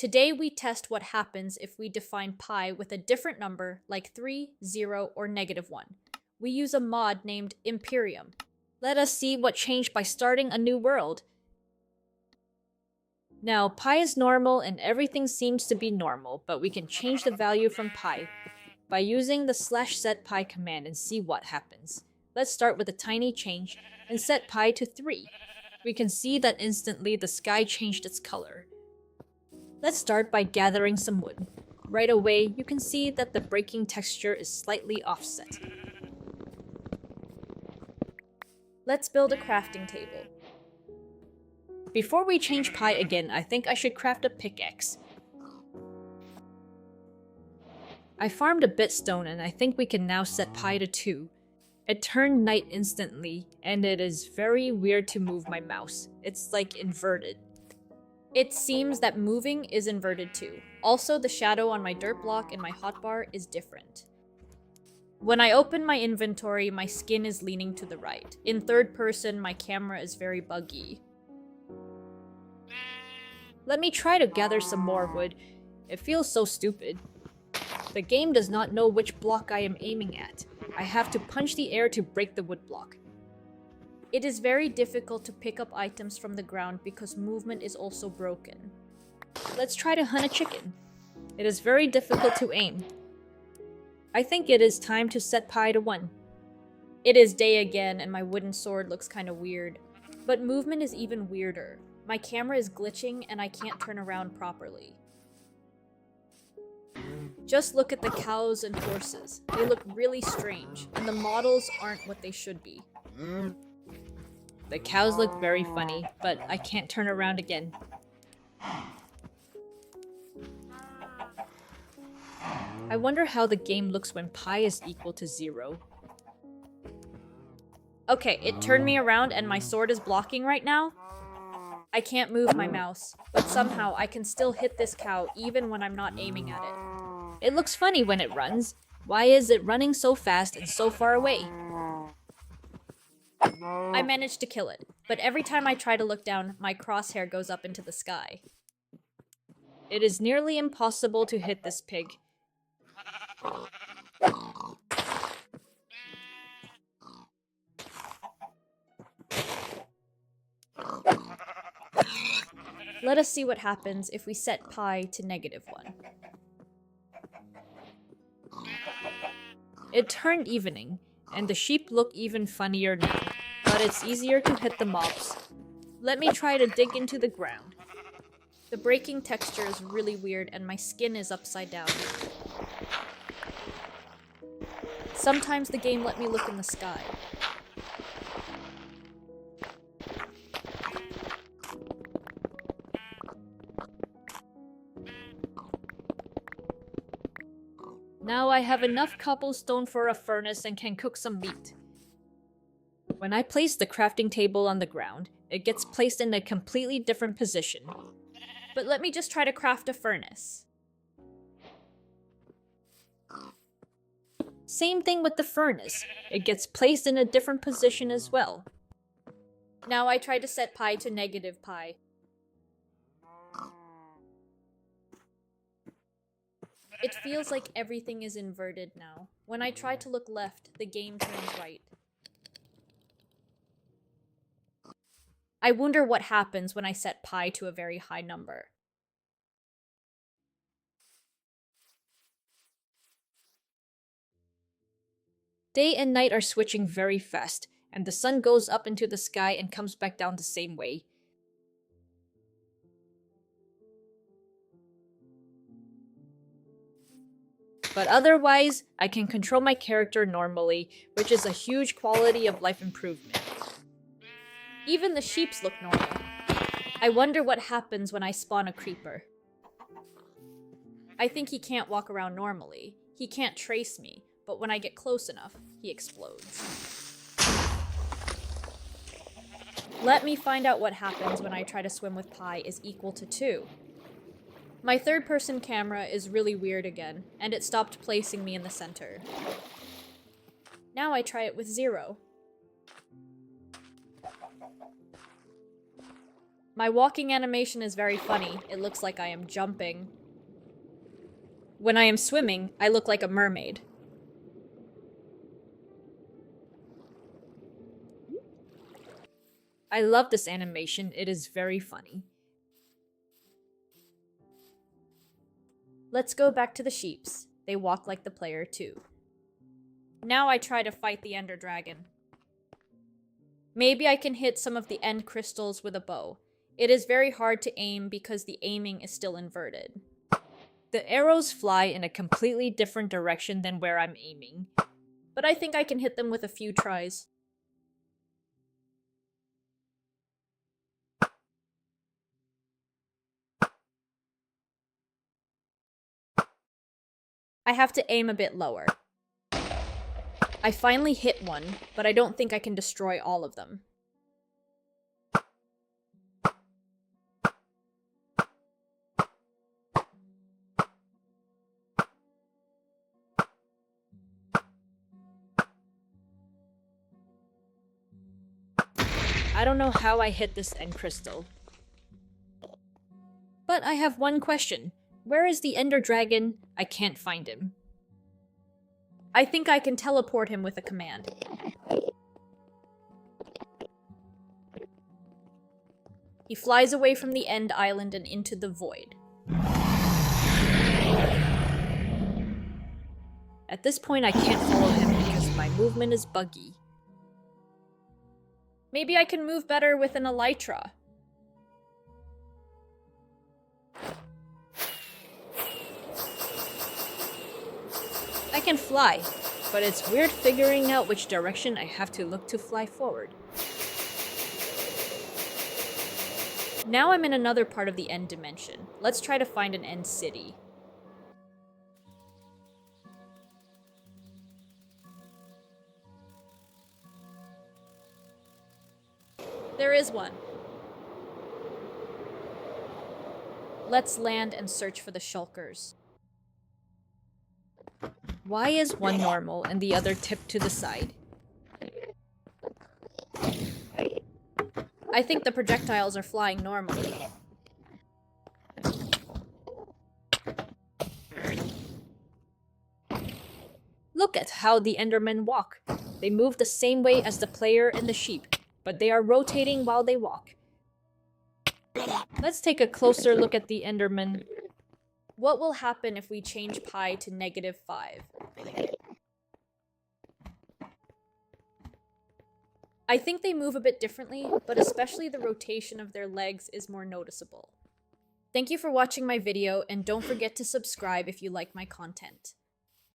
Today we test what happens if we define pi with a different number like 3, 0, or -1. We use a mod named Imperium. Let us see what changed by starting a new world. Now, pi is normal and everything seems to be normal, but we can change the value from pi by using the /setPi command and see what happens. Let's start with a tiny change and set pi to 3. We can see that instantly the sky changed its color. Let's start by gathering some wood. Right away, you can see that the breaking texture is slightly offset. Let's build a crafting table. Before we change pi again, I think I should craft a pickaxe. I farmed a bitstone and I think we can now set pi to 2. It turned night instantly, and it is very weird to move my mouse. It's like inverted. It seems that moving is inverted too. Also, the shadow on my dirt block and my hotbar is different. When I open my inventory, my skin is leaning to the right. In third person, my camera is very buggy. Let me try to gather some more wood. It feels so stupid. The game does not know which block I am aiming at. I have to punch the air to break the wood block. It is very difficult to pick up items from the ground because movement is also broken. Let's try to hunt a chicken. It is very difficult to aim. I think it is time to set pi to 1. It is day again and my wooden sword looks kinda weird. But movement is even weirder. My camera is glitching and I can't turn around properly. Just look at the cows and horses. They look really strange, and the models aren't what they should be. The cows look very funny, but I can't turn around again. I wonder how the game looks when pi is equal to 0. Okay, it turned me around and my sword is blocking right now. I can't move my mouse, but somehow I can still hit this cow even when I'm not aiming at it. It looks funny when it runs. Why is it running so fast and so far away? I managed to kill it, but every time I try to look down, my crosshair goes up into the sky. It is nearly impossible to hit this pig. Let us see what happens if we set pi to -1. It turned evening, and the sheep look even funnier now, but it's easier to hit the mobs. Let me try to dig into the ground. The breaking texture is really weird and my skin is upside down. Sometimes the game let me look in the sky. Now I have enough cobblestone for a furnace and can cook some meat. When I place the crafting table on the ground, it gets placed in a completely different position. But let me just try to craft a furnace. Same thing with the furnace. It gets placed in a different position as well. Now I try to set pi to -pi. It feels like everything is inverted now. When I try to look left, the game turns right. I wonder what happens when I set pi to a very high number. Day and night are switching very fast, and the sun goes up into the sky and comes back down the same way. But otherwise, I can control my character normally, which is a huge quality of life improvement. Even the sheeps look normal. I wonder what happens when I spawn a creeper. I think he can't walk around normally. He can't trace me, but when I get close enough, he explodes. Let me find out what happens when I try to swim with pi is equal to 2. My third-person camera is really weird again, and it stopped placing me in the center. Now I try it with 0. My walking animation is very funny. It looks like I am jumping. When I am swimming, I look like a mermaid. I love this animation. It is very funny. Let's go back to the sheeps. They walk like the player too. Now I try to fight the Ender Dragon. Maybe I can hit some of the end crystals with a bow. It is very hard to aim because the aiming is still inverted. The arrows fly in a completely different direction than where I'm aiming, but I think I can hit them with a few tries. I have to aim a bit lower. I finally hit one, but I don't think I can destroy all of them. I don't know how I hit this end crystal. But I have one question. Where is the Ender Dragon? I can't find him. I think I can teleport him with a command. He flies away from the end island and into the void. At this point, I can't follow him because my movement is buggy. Maybe I can move better with an elytra. I can fly, but it's weird figuring out which direction I have to look to fly forward. Now I'm in another part of the end dimension. Let's try to find an end city. There is one. Let's land and search for the shulkers. Why is one normal and the other tipped to the side? I think the projectiles are flying normally. Look at how the Endermen walk. They move the same way as the player and the sheep, but they are rotating while they walk. Let's take a closer look at the Enderman. What will happen if we change pi to -5? I think they move a bit differently, but especially the rotation of their legs is more noticeable. Thank you for watching my video, and don't forget to subscribe if you like my content.